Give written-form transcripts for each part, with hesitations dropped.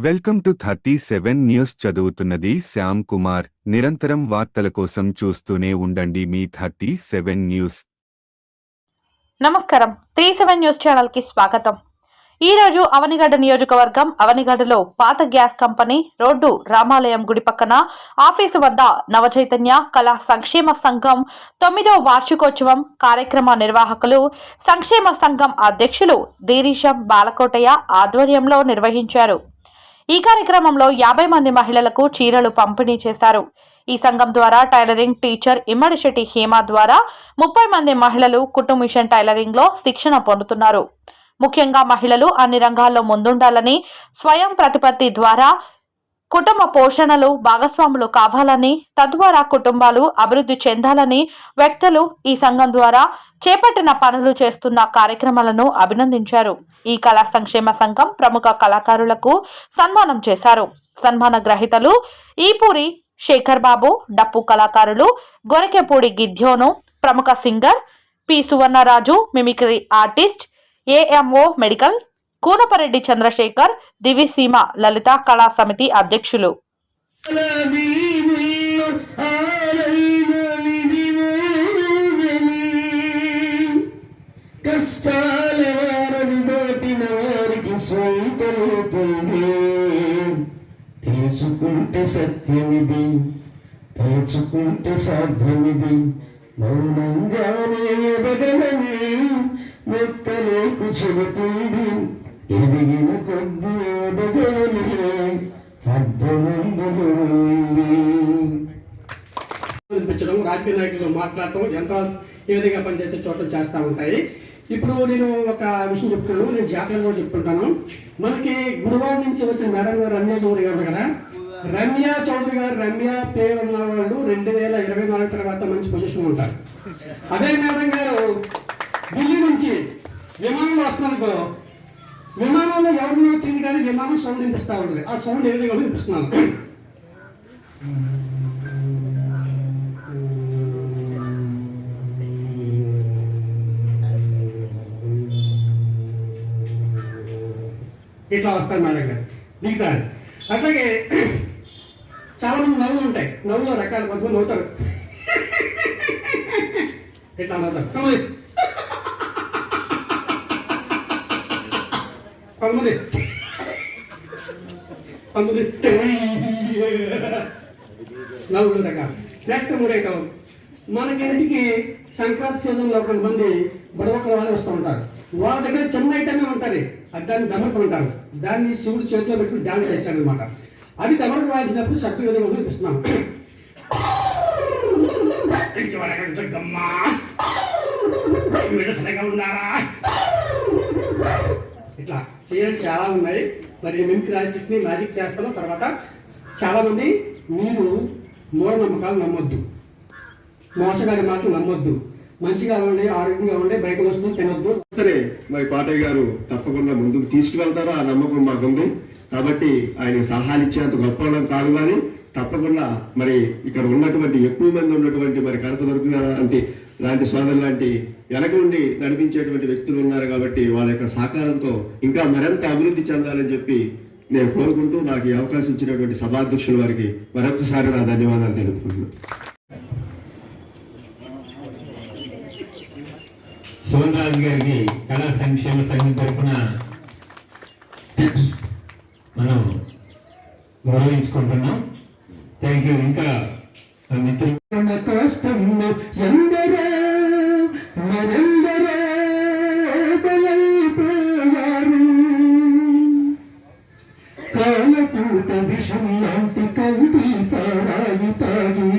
Welcome to 37 news. చదువుతున్నది శ్యామ్ కుమార్. నిరంతరం వార్తల కోసం చూస్తూనే ఉండండి మీ 37 న్యూస్. నమస్కారం. 37 న్యూస్ ఛానల్ కి స్వాగతం. ఈ రోజు అవనిగడ్డ నియోజకవర్గం అవనిగడ్డలో పాత గ్యాస్ కంపెనీ రోడ్డు రామాలయం గుడి పక్కన ఆఫీసు వద్ద నవచైతన్య కళా సంక్షేమ సంఘం 9వ వార్షికోత్సవం కార్యక్రమ నిర్వాహకులు సంక్షేమ సంఘం అధ్యక్షులు దీరీశం బాలకోటయ్య ఆధ్వర్యంలో నిర్వహించారు. ఈ కార్యక్రమంలో 50 మంది మహిళలకు చీరలు పంపిణీ చేశారు. ఈ సంఘం ద్వారా టైలరింగ్ టీచర్ ఇమ్మడిశెట్టి హేమ ద్వారా 30 మంది మహిళలు కుటుంబ మిషన్ టైలరింగ్ లో శిక్షణ పొందుతున్నారు. ముఖ్యంగా మహిళలు అన్ని రంగాల్లో ముందుండాలని, స్వయం ప్రతిపత్తి ద్వారా కుటుంబ పోషణలు భాగస్వాములు కావాలని, తద్వారా కుటుంబాలు అభివృద్ధి చెందాలని వ్యక్తులు ఈ సంఘం ద్వారా చేపట్టిన పనులు చేస్తున్న కార్యక్రమాలను అభినందించారు. ఈ కళా సంక్షేమ సంఘం ప్రముఖ కళాకారులకు సన్మానం చేశారు. సన్మాన గ్రహీతలు ఈపూరి శేఖర్ బాబు, డప్పు కళాకారులు గొరకెపూడి గిద్యోను, ప్రముఖ singer P Suvarnaraju, mimicry artist AMO medical Koonapareddy Chandrasekhar, Diviseema Lalitha Kala Samiti అధ్యక్షులు. తెలుసుకుంటే సత్యమిది, తలుచుకుంటే సాధ్యమిది, మౌనంగానే ఎదగలని మొక్కలేకు చెబుతుంది. ఎదిగిన కొద్ది ఎదగలని అర్థమందులు వినిపించడం, రాజకీయ నాయకులు మాట్లాడటం, యంత్రాలు ఏ విధంగా పనిచేసే చోట చేస్తూ ఉంటాయి. ఇప్పుడు నేను ఒక విషయం చెప్తాను, నేను జాతర కూడా చెప్తుంటాను. మనకి గుడివాడ నుంచి వచ్చిన మేడం గారు రమ్య చౌదరి గారు కదా, రమ్య చౌదరి గారు రమ్య పేరు ఉన్న వాళ్ళు 2024 తర్వాత మంచి పొజిషన్ ఉంటారు. అదే మేడం గారు ఢిల్లీ నుంచి విమానంలో వస్తున్నారు, విమానంలో ఎవరినో తిరిగి కానీ విమానం సౌండ్ వినిపిస్తూ ఉంటుంది. ఆ సౌండ్ ఏ విధంగా వినిపిస్తున్నాను. ఇట్లా వస్తారు మేడం గారు దిగుతారు. అట్లాగే చాలా మంది నవ్వులు ఉంటాయి, నవ్వులో రకాల కొంతమంది నవ్వుతారు, ఇట్లా నవ్వుతారు. కొంతమంది నవ్వులు రకాలు. నెక్స్ట్ మూడైతే మనకి సంక్రాంతి సీజన్లో కొంతమంది బుడవక్కల వాళ్ళు వస్తూ ఉంటారు. వాళ్ళ దగ్గర చిన్న ఐటమే ఉంటుంది, అది దాన్ని దమరకు ఉంటారు. దాన్ని శివుడు చేతిలో పెట్టుకుని డాన్స్ చేశాడు అనమాట. అది దమరకు వాయించినప్పుడు శక్తి విధంగా చూపిస్తున్నాను. ఇట్లా చేయడం చాలా ఉన్నాయి. మరి మిమిక్రీ ఆర్టిస్ట్ని మ్యాజిక్ చేస్తాను. తర్వాత చాలా మంది మీరు మూఢనమ్మకాలు నమ్మొద్దు, మోసగారి మాటలు నమ్మొద్దు, మంచిగా ఉండి ఆరోగ్యంగా ఉండి బయట వస్తువులు తినొద్దు. సరే, మరి పాటయ్య గారు తప్పకుండా ముందుకు తీసుకువెళ్తారో ఆ నమ్మకం మాకుంది. కాబట్టి ఆయన సలహాలు ఇచ్చేంత గొప్ప కాదు, కానీ తప్పకుండా మరి ఇక్కడ ఉన్నటువంటి ఎక్కువ మంది ఉన్నటువంటి మరి కనకదుర్గ లాంటి సోదరు లాంటి వెనక నుండి నడిపించేటువంటి వ్యక్తులు ఉన్నారు. కాబట్టి వాళ్ళ యొక్క సహకారంతో ఇంకా మరింత అభివృద్ధి చెందాలని చెప్పి నేను కోరుకుంటూ నాకు ఈ అవకాశం ఇచ్చినటువంటి సభాధ్యక్షుల వారికి మరొకసారి నా ధన్యవాదాలు తెలుపుకుంటున్నాను. సువర్ణరాజు గారికి కళా సంక్షేమ సంఘం తరఫున మనం గౌరవించుకుంటున్నాం. Thank you. ఇంకా మిత్రులు కష్టంలో ఎందరో మరెందరో బలైపోయారు. కాలకూట విషం లాంటి కల్తీ సారాయి తాగి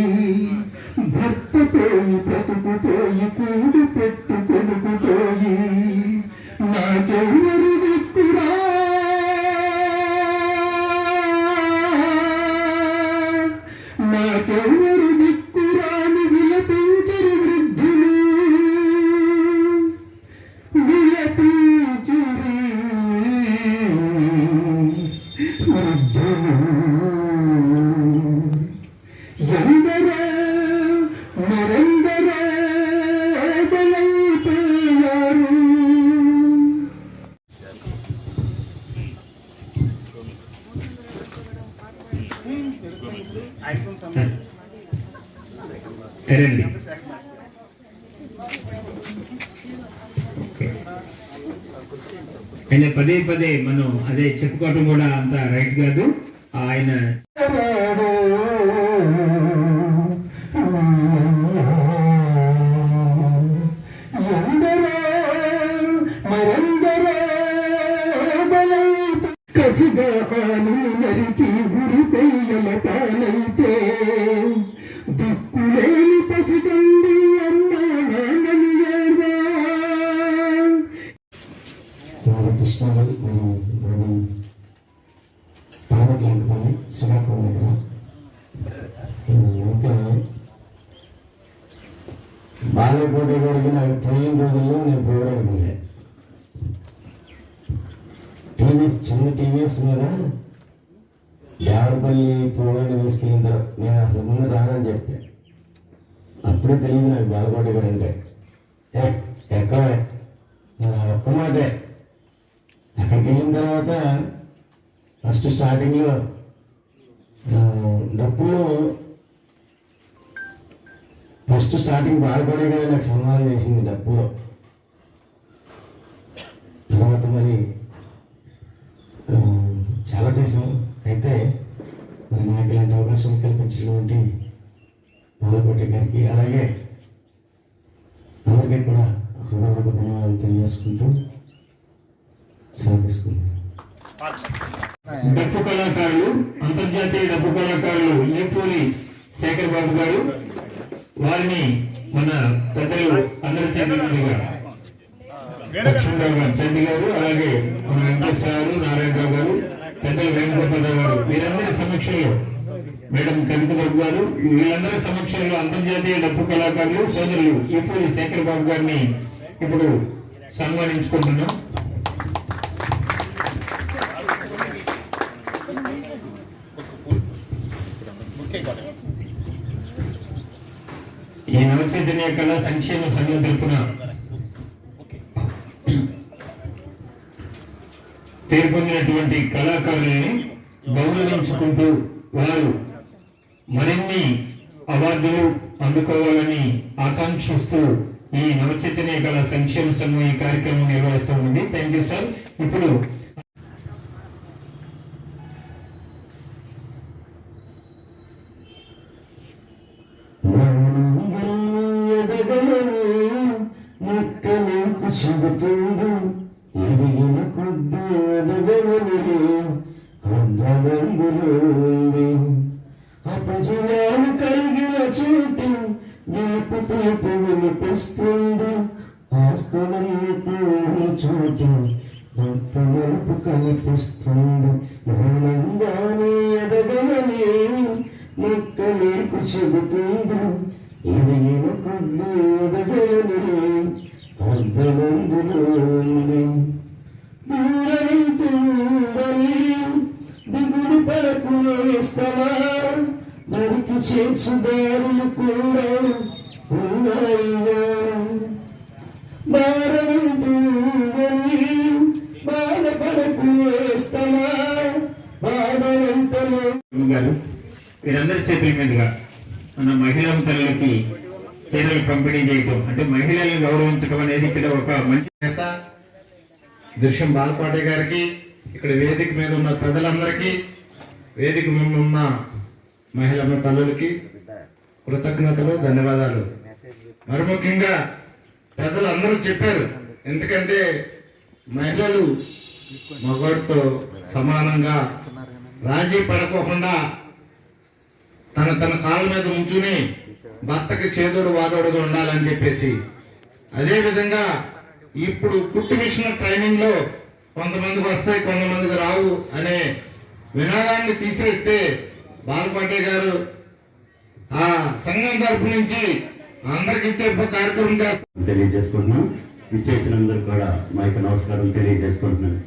భర్త పోయి బ్రతుకుపోయి కూడు పెట్టు కొనుకుపోయి నాకెవరు దిక్కురా, నాకెవరు దిక్కురాని విలపించరు వృద్ధులు, విలపించరు వృద్ధులు. ఎందరో మరెందరో బలైపోయారు. రండి. ఆయన పదే పదే మనం అదే చెప్పుకోవటం కూడా అంత రైట్ కాదు. ఆయన కసిగా ఆను నరితి గురి కయ్యల పాలైతే దిక్కులేని పసికంది అన్నా నాన్నని ఏడ్వా. కృష్ణాజీ పార్వతి అంటున్నాను శ్రీకాకుళం దగ్గర. అయితే బాలకోట గారికి నాకు తెలియని రోజుల్లో నేను ప్రోగ్రాం వెళ్ళా. టీవీఎస్ చిన్న టీవీఎస్ మీద దేవరపల్లి ప్రోగ్రాం తీసుకెళ్ళిన తర్వాత నేను అసలు ముందు రానని చెప్పాను. అప్పుడే తెలియదు నాకు బాలకోట గారు అంటే ఎక్కడ ఒక్క మాటే. అక్కడికి వెళ్ళిన తర్వాత ఫస్ట్ స్టార్టింగ్లో డప్పులు బాలకోట గారు నాకు సన్మానం చేసింది డప్పులో. తర్వాత మరి చాలా చేసాం. అయితే మరి నాకు ఇలాంటి అవకాశం కల్పించినటువంటి బాలకోట గారికి అలాగే అందరికీ కూడా హృదయపూర్వక ధన్యవాదాలు తెలియజేసుకుంటూ సెలవు తీసుకుంటాం. డప్పు కళాకారులు, అంతర్జాతీయ డప్పు కళాకారులు ఏపూరి శేఖర్ బాబు గారు, వారిని మన పెద్దలు అందరి చేతులుగా లక్ష్మణరావు గారు చండి గారు, అలాగే మన వెంకటేశ్వర గారు, నారాయణరావు గారు, పెద్దలు వేణుగోపాలరావు గారు, వీరందరి సమక్షంలో మేడం కవిత బాబు గారు, వీళ్ళందరి సమక్షంలో అంతర్జాతీయ డప్పు కళాకారులు సోదరులు ఏపూరి శేఖర్ బాబు గారిని ఇప్పుడు సన్మానించుకుంటున్నాం. ఈ నవచైతన్య కళా సంక్షేమ సంఘం తరఫున పేర్కొన్నటువంటి కళాకారుల్ని గౌరవించుకుంటూ వారు మరిన్ని అవార్డులు అందుకోవాలని ఆకాంక్షిస్తూ ఈ నవచైతన్య కళా సంక్షేమ సంఘం ఈ కార్యక్రమం నిర్వహిస్తూ ఉంది. Thank you sir. ఇప్పుడు చెబుతుంది ఎదిగిన కొద్ది ఎదగవని అర్ధమందులు అపజయాలు కలిగిన చోటు గెలుపు పిలుపు వినిపిస్తుంది. ఆస్తులకు చోటు కొత్త గెలుపు కనిపిస్తుంది. మౌనంగానే ఎదగవని మొక్క నీకు చెబుతుంది ఎదిగిన కొద్ది ఎదగవని అర్ధమందులు దూరమింటుందని దిగులు పడకు వేస్తామా. దరికి చేర్చుదారులు కూడా ఉన్నాయిగా. భారమింటుందని బాధపడకు వేస్తామా. బాధనంతలో గారు వీరందరి చేతుల మీదుగా మన మహిళా తల్లులకి చీరలు పంపిణీ చేయటం అంటే మహిళల్ని గౌరవించడం అనేది ఇక్కడ ఒక మంచి నేత దృశ్యం బాలపాటి గారికి, ఇక్కడ వేదిక మీద ఉన్న ప్రజలందరికీ, వేదిక ముందు ఉన్న మహిళా తల్లులకి కృతజ్ఞతలు, ధన్యవాదాలు. మరి ముఖ్యంగా పెద్దలు అందరూ చెప్పారు, ఎందుకంటే మహిళలు మగవాడితో సమానంగా రాజీ పడకోకుండా తన కాళ్ళ మీద ఉంచుని భర్తకి చేదోడు వాదోడుగా ఉండాలని చెప్పేసి, అదేవిధంగా ఇప్పుడు కుట్టు మిషన్ ట్రైనింగ్ లో కొంతమందికి వస్తాయి కొంతమందికి రావు అనే వినాదాన్ని తీసేస్తే బాలపాటి గారు ఆ సంఘం తరపు నుంచి అందరికి ఇచ్చే కార్యక్రమం చేస్తారు తెలియజేసుకుంటున్నాం. ఇచ్చేసినందరూ కూడా మా యొక్క నమస్కారం తెలియజేసుకుంటున్నాను.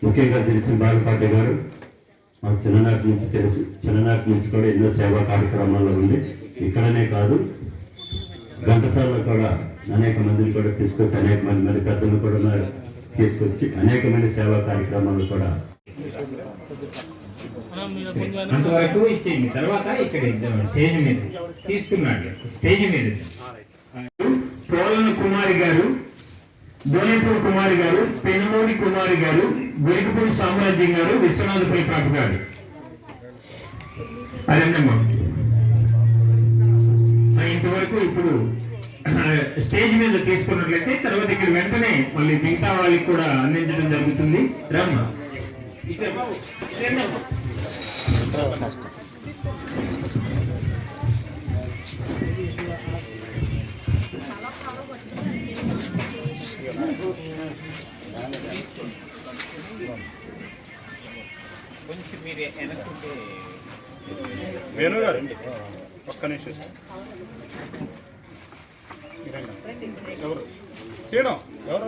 ముఖ్యంగా తెలిసిన బాలపాటి గారు మాకు చిన్ననాటి నుంచి కూడా ఎన్నో సేవా కార్యక్రమాల్లో ఉంది. ఇక్కడనే కాదు ఘంటసాలలో కూడా అనేక మందిని కూడా తీసుకొచ్చి అనేక మంది పెద్దలు కూడా తీసుకొచ్చి అనేకమైన సేవా కార్యక్రమాలు కూడా అంతవరకు ఇచ్చేయండి. తర్వాత ఇక్కడ స్టేజ్ మీద తీసుకున్నాడు. స్టేజ్ మీద పోలన కుమారి గారు, దోలేపూడి కుమారి గారు, పెనుమూడి కుమారి గారు, గొరికపూడి సామ్రాజ్యం గారు, విశ్వనాథపై పాపు గారు. అదేనమ్మా ఇంతవరకు. ఇప్పుడు స్టేజ్ మీద తీసుకున్నట్లయితే తర్వాత ఇక్కడ వెంటనే మళ్ళీ మిగతా వాళ్ళకి కూడా అందించడం జరుగుతుంది. రమ్మా కొంచెం మీరు వెనక్కుంటే వేణు గారు ఒక్క నిమిషం ఎవరు చేయడం ఎవరు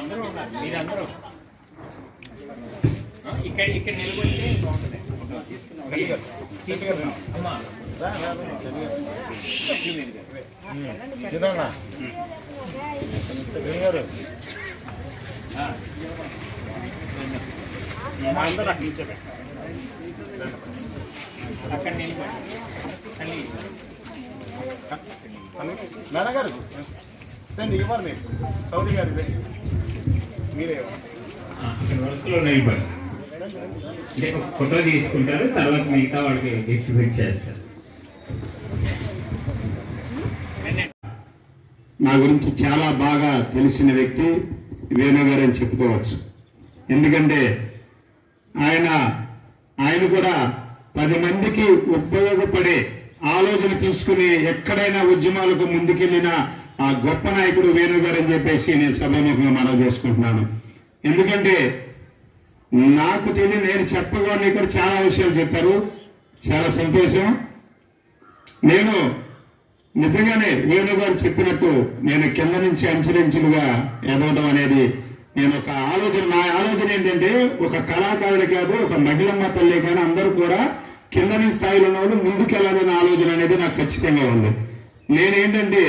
అందరూ ఉన్నారు. మీరందరూ ఇక్కడ నిలబడితే బాగుంటుంది. అమ్మా అందరూ అక్కడ నిల్చోబెట్టారు. అక్కడ నిలబడి మేడం గారు ఇవ్వాలి మీరు సౌదీ గారు మీరే వరుసలో నిలబడి ఫోటో తీసుకుంటారు. తర్వాత మిగతా వాళ్ళకి డిస్ట్రిబ్యూట్ చేస్తారు. నా గురించి చాలా బాగా తెలిసిన వ్యక్తి వేణు గారు అని చెప్పుకోవచ్చు. ఎందుకంటే ఆయన కూడా 10 మందికి ఉపయోగపడే ఆలోచన తీసుకుని ఎక్కడైనా ఉద్యమాలకు ముందుకెళ్ళిన ఆ గొప్ప నాయకుడు వేణు గారు అని చెప్పేసి నేను సభాముఖంగా మనవి చేసుకుంటున్నాను. ఎందుకంటే నాకు తెలియని నేను చెప్పగానే కూడా చాలా విషయాలు చెప్పారు. చాలా సంతోషం. నేను నిజంగానే వేణు గారు చెప్పినట్టు నేను కింద నుంచి అంచెలంచెలుగా ఎదగడం అనేది నేను ఒక ఆలోచన, నా ఆలోచన ఏంటంటే ఒక కళాకారుడు కాదు, ఒక మహిళమ్మ తల్లి కానీ అందరూ కూడా కింద నుంచి స్థాయిలో ఉన్నవాళ్ళు ముందుకెళ్ళాలనే ఆలోచన అనేది నాకు ఖచ్చితంగా ఉంది. నేనేంటంటే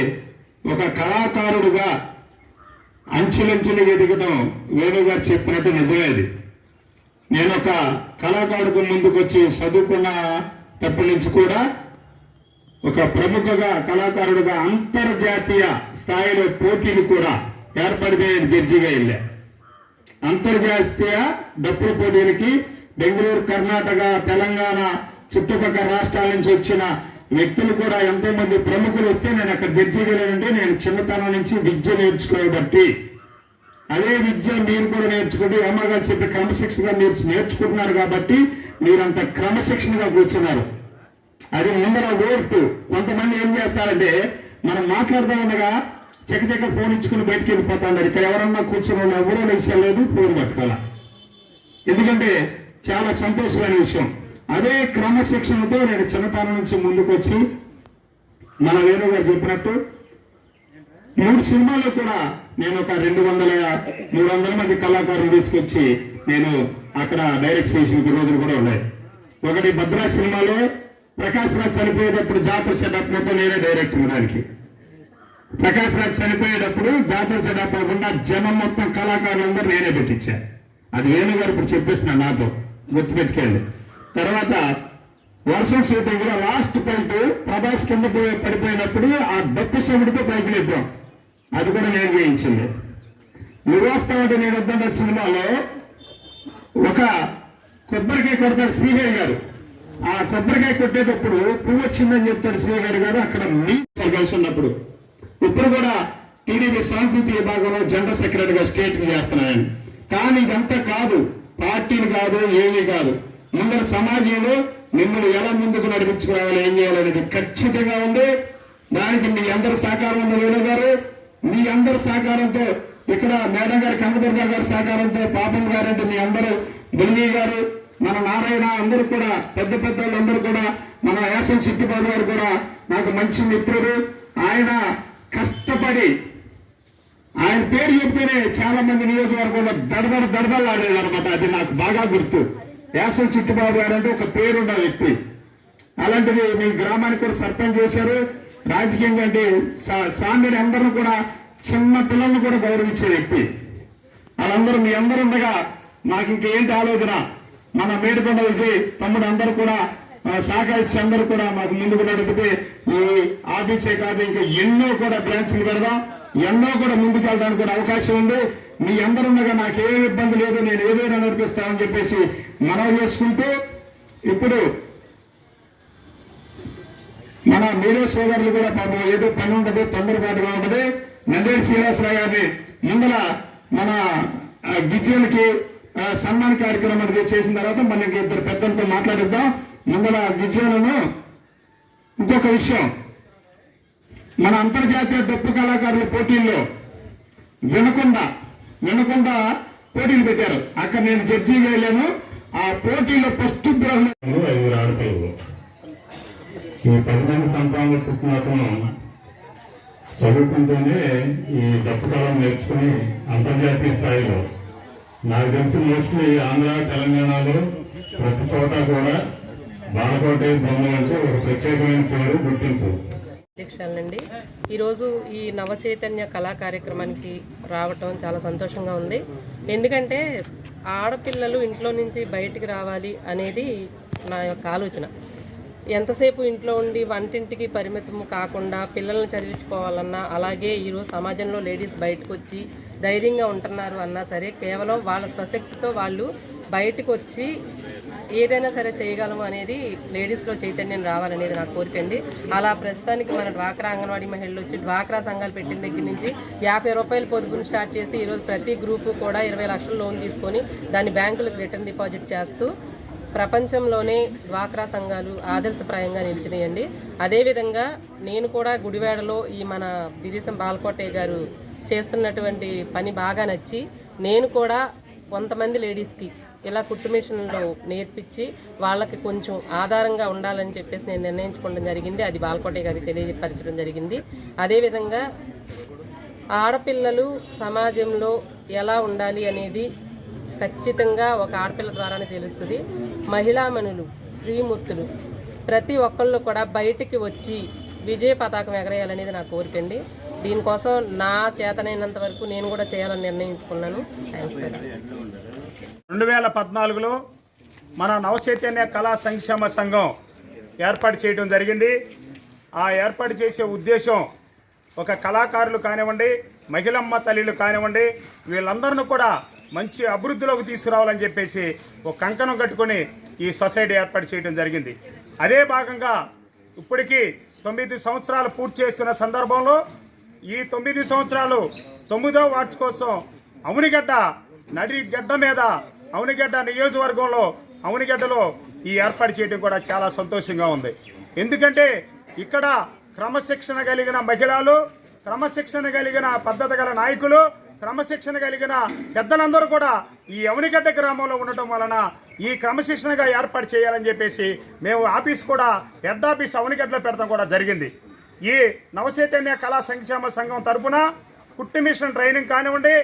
ఒక కళాకారుడుగా అంచెలంచెలు ఎదగడం వేణు గారు చెప్పినట్టు నిజమేది. నేను ఒక కళాకారుడికి ముందుకు వచ్చి చదువుకున్నప్పటి నుంచి కూడా ఒక ప్రముఖగా కళాకారుడుగా అంతర్జాతీయ స్థాయిలో పోటీలు కూడా ఏర్పడితే జడ్జిగా వెళ్ళా. అంతర్జాతీయ డప్పుల పోటీలకి బెంగళూరు, కర్ణాటక, తెలంగాణ చుట్టుపక్కల రాష్ట్రాల నుంచి వచ్చిన వ్యక్తులు కూడా ఎంతో మంది ప్రముఖులు వస్తే నేను అక్కడ జడ్జిగా వెళ్ళానంటే నేను చిన్నతనం నుంచి విద్య నేర్చుకోబట్టి, అదే విద్య మీరు కూడా నేర్చుకుంటే అమ్మగారు చెప్పి క్రమశిక్షణగా నేర్చుకుంటున్నారు కాబట్టి మీరంత క్రమశిక్షణగా కూర్చున్నారు. అది ముందర ఓర్పు. కొంతమంది ఏం చేస్తారంటే మనం మాట్లాడుతూ ఉండగా చకచక ఫోన్ ఇచ్చుకుని బయటికి వెళ్ళిపోతా ఉన్నారు. ఇక్కడ ఎవరన్నా కూర్చుని ఎవరో విషయం లేదు, ఫోన్ పట్టుకోవాలా. ఎందుకంటే చాలా సంతోషమైన విషయం. అదే క్రమశిక్షణతో నేను చిన్నతనం నుంచి ముందుకు వచ్చి మన వేణు గారు చెప్పినట్టు 3 సినిమాల్లో కూడా నేను ఒక 200-300 మంది కళాకారులు తీసుకొచ్చి నేను అక్కడ డైరెక్ట్ చేసిన రోజులు కూడా ఉన్నాయి. ఒకటి భద్రా సినిమాలో ప్రకాష్ రాజ్ చనిపోయేటప్పుడు జాతర సెటప్ మొత్తం నేనే డైరెక్టర్. దానికి ప్రకాష్ రాజ్ చనిపోయేటప్పుడు జాతర సెటప్ అవ్వకుండా జనం మొత్తం కళాకారులందరూ నేనే పెట్టించాను. అది వేణు గారు ఇప్పుడు చెప్పేస్తున్నా, నాతో గుర్తుపెట్టుకోండి. తర్వాత వర్షం షూటింగ్ లో లాస్ట్ పాయింట్ ప్రభాస్ కింద పడిపోయినప్పుడు ఆ డప్పు సముడితో పైకి లేపాం. అది కూడా నేను చేయించింది. నువ్వొస్తామంటే నేను వద్దంటే సినిమాలో ఒక కొబ్బరికాయ కొడతాడు శ్రీహరి గారు. ఆ కొబ్బరికాయ కొట్టేటప్పుడు పువ్వు వచ్చిందని చెప్తాడు శ్రీహరి గారు. అక్కడ మీ కలిసి ఉన్నప్పుడు ఇప్పుడు కూడా టీడీపీ సాంస్కృతిక విభాగంలో జనరల్ సెక్రటరీగా స్టేట్ చేస్తున్నాను. కానీ ఇదంతా కాదు, పార్టీలు కాదు, ఏమీ కాదు. ముందర సమాజంలో మిమ్మల్ని ఎలా ముందుకు నడిపించుకోవాలి, ఏం చేయాలనేది ఖచ్చితంగా ఉంది. దానికి మీ అందరి సహకారం ఉంది. వేణు గారు మీ అందరి సహకారంతో, ఇక్కడ మేడం గారు, కనకదుర్గ గారి సహకారంతో, పాపం గారంటే మీ అందరూ, బుల్లి గారు, మన నారాయణ అందరూ కూడా, పెద్ద పెద్ద వాళ్ళందరూ కూడా, మన యాసన్ సిట్టిబాబు గారు కూడా నాకు మంచి మిత్రుడు. ఆయన కష్టపడి ఆయన పేరు చెప్తేనే చాలా మంది నియోజకవర్గంలో దడదలాడేది అనమాట. అది నాకు బాగా గుర్తు. యాసన్ చిట్టిబాబు గారు అంటే ఒక పేరున్న వ్యక్తి. అలాంటిది మీ గ్రామానికి కూడా సర్పంచ్ చేశారు. రాజకీయంగా అంటే సామిని అందరూ కూడా, చిన్న పిల్లల్ని కూడా గౌరవించే వ్యక్తి. వాళ్ళందరూ మీ అందరూ ఉండగా నాకు ఇంకేంటి ఆలోచన, మన మేడికొండ విజయ్ తమ్ముడు అందరూ కూడా సహకరించి అందరూ కూడా మాకు ముందుకు నడిపితే ఈ ఆఫీసే కాదు ఇంకా ఎన్నో కూడా బ్రాంచ్లు పెడదాం, ఎన్నో కూడా ముందుకు వెళ్ళడానికి కూడా అవకాశం ఉంది. మీ అందరుండగా నాకు ఏ ఇబ్బంది లేదు, నేను ఏదైనా నడిపిస్తామని చెప్పేసి మనవి చేసుకుంటూ ఇప్పుడు మన మీడియా సోదరులు కూడా పాపం ఏదో పని ఉండదు, తొందరపాటుగా ఉండదు. నందేడి శ్రీనివాసరావు గారిని ముందర మన గిజ్జలకి సన్మాన కార్యక్రమం చేసిన తర్వాత మనకి ఇద్దరు పెద్దలతో మాట్లాడిద్దాం. ముందర గిజ్జలను ఇంకొక విషయం, మన అంతర్జాతీయ డప్పు కళాకారుల పోటీల్లో వినకొండ పోటీలు పెట్టారు. అక్కడ నేను జడ్జిగా వెళ్ళాను. ఆ పోటీలో ఫస్ట్ ఐదుగురు ఆడపిల్లలు. ఈ 10 మంది సంతానంలో పుట్టిన అతను చదువుకుంటూనే ఈ డప్పు కళను నేర్చుకుని అంతర్జాతీయ స్థాయిలో నాకు తెలిసి మోస్ట్లీ ఆంధ్ర తెలంగాణలో ప్రతి చోట కూడా బాలకోట బొమ్మలు అంటే ఒక ప్రత్యేకమైన పేరు, గుర్తింపు. అధ్యక్షులండి, ఈరోజు ఈ నవచైతన్య కళా కార్యక్రమానికి రావటం చాలా సంతోషంగా ఉంది. ఎందుకంటే ఆడపిల్లలు ఇంట్లో నుంచి బయటికి రావాలి అనేది నా యొక్క ఆలోచన. ఎంతసేపు ఇంట్లో ఉండి వంటింటికి పరిమితం కాకుండా పిల్లల్ని చదివించుకోవాలన్నా, అలాగే ఈరోజు సమాజంలో లేడీస్ బయటకు వచ్చి ధైర్యంగా ఉంటున్నారు అన్నా సరే కేవలం వాళ్ళ స్వశక్తితో వాళ్ళు బయటకు వచ్చి ఏదైనా సరే చేయగలము అనేది లేడీస్లో చైతన్యం రావాలనేది నా కోరిక అండి. అలా ప్రస్తుతానికి మన డ్వాక్రా అంగన్వాడీ మహిళలు వచ్చి డ్వాక్రా సంఘాలు పెట్టిన దగ్గర నుంచి 50 రూపాయల పొదుపును స్టార్ట్ చేసి ఈరోజు ప్రతి గ్రూపు కూడా 20 లక్షల లోన్ తీసుకొని దాన్ని బ్యాంకులకు రిటర్న్ డిపాజిట్ చేస్తూ ప్రపంచంలోనే డ్వాక్రా సంఘాలు ఆదర్శప్రాయంగా నిలిచినాయండి. అదేవిధంగా నేను కూడా గుడివాడలో ఈ మన దిరీశం బాలకోటయ్య గారు చేస్తున్నటువంటి పని బాగా నచ్చి నేను కూడా కొంతమంది లేడీస్కి ఇలా కుట్టు మిషన్లో నేర్పించి వాళ్ళకి కొంచెం ఆధారంగా ఉండాలని చెప్పేసి నేను నిర్ణయించుకోవడం జరిగింది. అది బాలకోటయ్య గారికి తెలియపరచడం జరిగింది. అదేవిధంగా ఆడపిల్లలు సమాజంలో ఎలా ఉండాలి అనేది ఖచ్చితంగా ఒక ఆడపిల్ల ద్వారానే తెలుస్తుంది. మహిళామణులు, స్త్రీమూర్తులు ప్రతి ఒక్కళ్ళు కూడా బయటికి వచ్చి విజయ పతాకం ఎగరేయాలనేది నా కోరిక అండి. దీనికోసం నా చేతనైనంత వరకు నేను కూడా చేయాలని నిర్ణయించుకున్నాను. 2014లో మన నవచైతన్య కళా సంక్షేమ సంఘం ఏర్పాటు చేయడం జరిగింది. ఆ ఏర్పాటు చేసే ఉద్దేశం ఒక కళాకారులు కానివ్వండి, మహిళమ్మ తల్లిలు కానివ్వండి, వీళ్ళందరినీ కూడా మంచి అభివృద్ధిలోకి తీసుకురావాలని చెప్పేసి ఒక కంకణం కట్టుకొని ఈ సొసైటీ ఏర్పాటు చేయడం జరిగింది. అదే భాగంగా ఇప్పటికీ 9 సంవత్సరాలు పూర్తి చేస్తున్న సందర్భంలో ఈ 9 సంవత్సరాలు 9వ వార్షికోత్సవం అవనిగడ్డ నడిగడ్డ మీద అవనిగడ్డ నియోజకవర్గంలో అవనిగడ్డలో ఈ ఏర్పాటు చేయడం కూడా చాలా సంతోషంగా ఉంది. ఎందుకంటే ఇక్కడ క్రమశిక్షణ కలిగిన మహిళలు, క్రమశిక్షణ కలిగిన పద్ధతి గల నాయకులు, క్రమశిక్షణ కలిగిన పెద్దలందరూ కూడా ఈ అవనిగడ్డ గ్రామంలో ఉండటం వలన ఈ క్రమశిక్షణగా ఏర్పాటు చేయాలని చెప్పేసి మేము ఆఫీస్ కూడా హెడ్ ఆఫీస్ అవనిగడ్డలో పెడతాం కూడా జరిగింది. ఈ నవచైతన్య కళా సంక్షేమ సంఘం తరఫున కుట్టు మిషన్ ట్రైనింగ్ కానివ్వండి,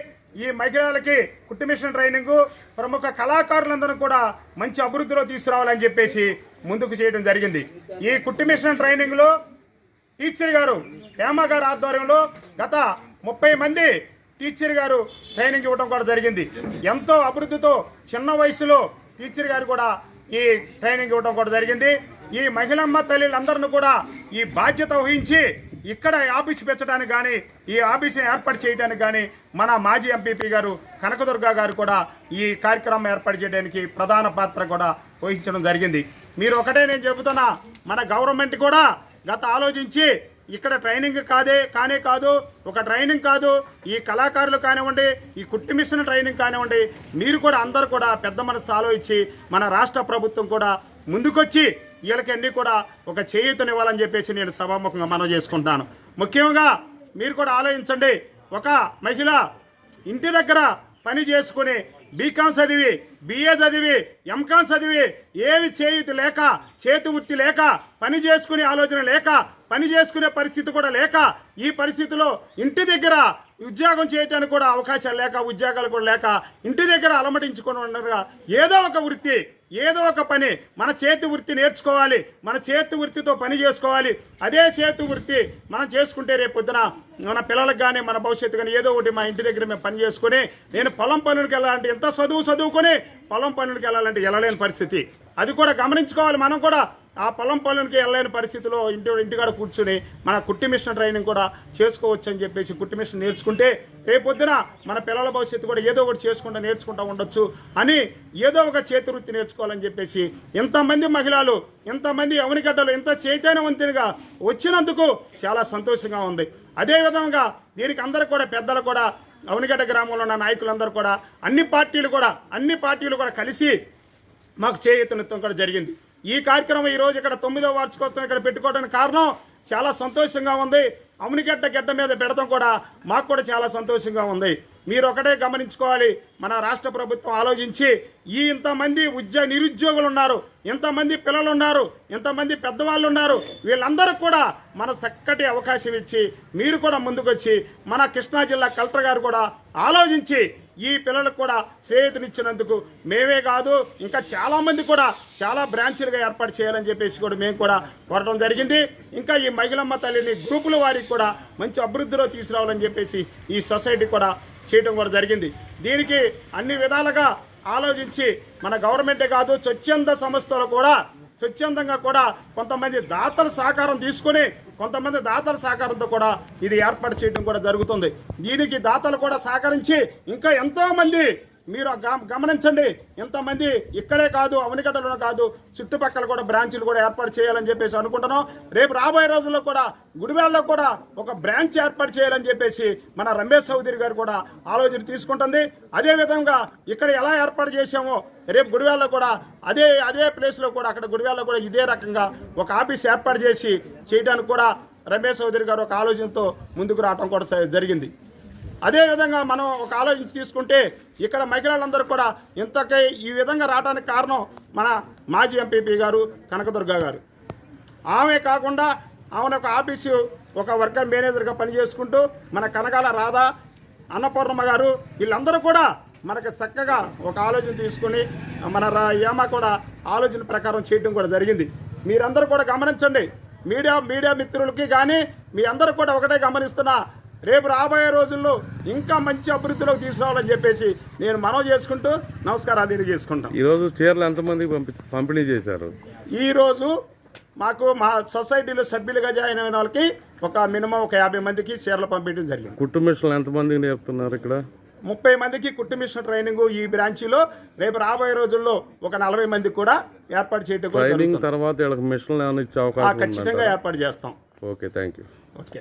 ఈ మహిళలకి కుట్టు మిషన్ ట్రైనింగ్, ప్రముఖ కళాకారులందరూ కూడా మంచి అభివృద్ధిలో తీసుకురావాలని చెప్పేసి ముందుకు చేయడం జరిగింది. ఈ కుట్టు మిషన్ ట్రైనింగ్లో టీచర్ గారు హేమ గారు ఆధ్వర్యంలో గత 30 మంది టీచర్ గారు ట్రైనింగ్ ఇవ్వడం కూడా జరిగింది. ఎంతో అభివృద్ధితో చిన్న వయసులో టీచర్ గారు కూడా ఈ ట్రైనింగ్ ఇవ్వడం కూడా జరిగింది. ఈ మహిళమ్మ తల్లిలందరినీ కూడా ఈ బాధ్యత వహించి ఇక్కడ ఆఫీస్ పెంచడానికి కానీ, ఈ ఆఫీస్ని ఏర్పాటు చేయడానికి కానీ మన మాజీ ఎంపీపీ గారు కనకదుర్గ గారు కూడా ఈ కార్యక్రమం ఏర్పాటు చేయడానికి ప్రధాన పాత్ర కూడా వహించడం జరిగింది. మీరు ఒకటే నేను చెబుతున్నా, మన గవర్నమెంట్ కూడా గత ఆలోచించి ఇక్కడ ట్రైనింగ్ కానే కాదు, ఒక ట్రైనింగ్ కాదు, ఈ కళాకారులు కానివ్వండి, ఈ కుట్టు మిషన్ ట్రైనింగ్ కానివ్వండి, మీరు కూడా అందరూ కూడా పెద్ద మనసుతో ఆలోచించి మన రాష్ట్ర ప్రభుత్వం కూడా ముందుకొచ్చి వీళ్ళకి అన్నీ కూడా ఒక చేయూతనివ్వాలని చెప్పేసి నేను సభాముఖంగా మనవి చేసుకుంటాను. ముఖ్యంగా మీరు కూడా ఆలోచించండి, ఒక మహిళ ఇంటి దగ్గర పని చేసుకుని బీకాం చదివి, బిఏ చదివి, ఎంకాం చదివి ఏమి చేయూత లేక, చేతి వృత్తి లేక, పని చేసుకునే ఆలోచన లేక, పని చేసుకునే పరిస్థితి కూడా లేక, ఈ పరిస్థితిలో ఇంటి దగ్గర ఉద్యోగం చేయడానికి కూడా అవకాశాలు లేక, ఉద్యోగాలు కూడా లేక, ఇంటి దగ్గర అలమటించుకుని ఉండగా ఏదో ఒక వృత్తి ఏదో ఒక పని మన చేతి వృత్తి నేర్చుకోవాలి, మన చేతి వృత్తితో పని చేసుకోవాలి. అదే చేతి వృత్తి మనం చేసుకుంటే రేపు పొద్దున మన పిల్లలకు కానీ మన భవిష్యత్తు కానీ ఏదో ఒకటి మా ఇంటి దగ్గర మేము పని చేసుకుని నేను పొలం పనులకు వెళ్ళాలంటే ఎంత చదువుకొని పొలం పనులకు వెళ్ళాలంటే వెళ్ళలేని పరిస్థితి. అది కూడా గమనించుకోవాలి. మనం కూడా ఆ పొలం పనులకి వెళ్ళలేని పరిస్థితిలో ఇంటికాడ కూర్చుని మన కుట్టి మిషన్ ట్రైనింగ్ కూడా చేసుకోవచ్చు అని చెప్పేసి కుట్టి మిషన్ నేర్చుకుంటే రేపొద్దున మన పిల్లల భవిష్యత్తు కూడా ఏదో ఒకటి నేర్చుకుంటూ ఉండొచ్చు అని ఏదో ఒక చేతి వృత్తి నేర్చుకోవాలని చెప్పేసి ఎంతమంది మహిళలు ఎంతమంది అవనిగడ్డలు ఎంత చైతన్యవంతునిగా వచ్చినందుకు చాలా సంతోషంగా ఉంది. అదేవిధంగా దీనికి అందరూ కూడా పెద్దలు కూడా అవనిగడ్డ గ్రామంలో ఉన్న నాయకులందరూ కూడా అన్ని పార్టీలు కూడా కలిసి మాకు చేయూతనివ్వడం కూడా జరిగింది. ఈ కార్యక్రమం ఈరోజు ఇక్కడ 9వ వార్షికోత్సవం ఇక్కడ పెట్టుకోవడానికి కారణం చాలా సంతోషంగా ఉంది. అవనిగడ్డ మీద పెడతాం కూడా మాకు కూడా చాలా సంతోషంగా ఉంది. మీరు ఒకటే గమనించుకోవాలి, మన రాష్ట్ర ప్రభుత్వం ఆలోచించి ఇంతమంది నిరుద్యోగులు ఉన్నారు, ఎంతమంది పిల్లలు ఉన్నారు, ఎంతమంది పెద్దవాళ్ళు ఉన్నారు, వీళ్ళందరూ కూడా మన చక్కటి అవకాశం ఇచ్చి మీరు కూడా ముందుకొచ్చి మన కృష్ణా జిల్లా కలెక్టర్ గారు కూడా ఆలోచించి ఈ పిల్లలకు కూడా చేయూతనిచ్చినందుకు మేమే కాదు ఇంకా చాలామంది కూడా చాలా బ్రాంచీలుగా ఏర్పాటు చేయాలని చెప్పేసి కూడా మేము కూడా కోరడం జరిగింది. ఇంకా ఈ మహిళమ్మ తల్లిని గ్రూపుల వారికి కూడా మంచి అభివృద్ధిలో తీసుకురావాలని చెప్పేసి ఈ సొసైటీ కూడా చేయడం కూడా జరిగింది. దీనికి అన్ని విధాలుగా ఆలోచించి మన గవర్నమెంటే కాదు స్వచ్ఛంద సంస్థలు కూడా స్వచ్ఛందంగా కూడా కొంతమంది దాతల సహకారం తీసుకుని కొంతమంది దాతల సహకారంతో కూడా ఇది ఏర్పాటు చేయడం కూడా జరుగుతుంది. దీనికి దాతలు కూడా సహకరించి ఇంకా ఎంతోమంది మీరు గమనించండి, ఎంతమంది ఇక్కడే కాదు అవనిగడ్డలో కాదు చుట్టుపక్కల కూడా బ్రాంచీలు కూడా ఏర్పాటు చేయాలని చెప్పేసి అనుకుంటున్నాం. రేపు రాబోయే రోజుల్లో కూడా గుడివాడలో కూడా ఒక బ్రాంచ్ ఏర్పాటు చేయాలని చెప్పేసి మన రమేష్ చౌదరి గారు కూడా ఆలోచన తీసుకుంటుంది. అదేవిధంగా ఇక్కడ ఎలా ఏర్పాటు చేసామో రేపు గుడివాడలో కూడా అదే ప్లేస్లో కూడా అక్కడ గుడివాడలో కూడా ఇదే రకంగా ఒక ఆఫీస్ ఏర్పాటు చేసి చేయడానికి కూడా రమేష్ చౌదరి గారు ఒక ఆలోచనతో ముందుకు రావడం కూడా జరిగింది. అదేవిధంగా మనం ఒక ఆలోచన తీసుకుంటే ఇక్కడ మహిళలందరూ కూడా ఇంతకై ఈ విధంగా రావడానికి కారణం మన మాజీ ఎంపీపీ గారు కనకదుర్గ గారు. ఆమె కాకుండా ఆమెను ఒక ఆఫీసు ఒక వర్కర్ మేనేజర్గా పనిచేసుకుంటూ మన కనకాల రాధా అన్నపూర్ణమ్మ గారు వీళ్ళందరూ కూడా మనకి చక్కగా ఒక ఆలోచన తీసుకుని మన ఏమా కూడా ఆలోచన ప్రకారం చేయడం కూడా జరిగింది. మీరందరూ కూడా గమనించండి, మీడియా మిత్రులకి కానీ మీ అందరూ కూడా ఒకటే గమనిస్తున్నా, రేపు రాబోయే రోజుల్లో ఇంకా మంచి అభివృద్ధిలోకి తీసుకురావాలని చెప్పేసి నేను మనవి చేసుకుంటూ నమస్కారాలు తెలియజేసుకుంటాం. ఈరోజు చీరలు ఎంతమందికి పంపిణీ చేశారు? ఈరోజు మాకు మా సొసైటీలో సభ్యులుగా జాయిన్ అయిన వాళ్ళకి ఒక మినిమం ఒక 50 మందికి చీరలు పంపించడం జరిగింది. కుట్టు మిషన్లు ఎంతమందికి నేర్పుతున్నారు? ఇక్కడ 30 మందికి కుట్టు మిషన్ ట్రైనింగ్ ఈ బ్రాంచీలో రేపు రాబోయే రోజుల్లో ఒక 40 మందికి కూడా ఏర్పాటు చేయడం. ట్రైనింగ్ తర్వాత వీళ్ళకి మిషన్లు ఏమైనా ఇచ్చే అవకాశం ఖచ్చితంగా ఏర్పాటు చేస్తాం. Okay, thank you. ఓకే.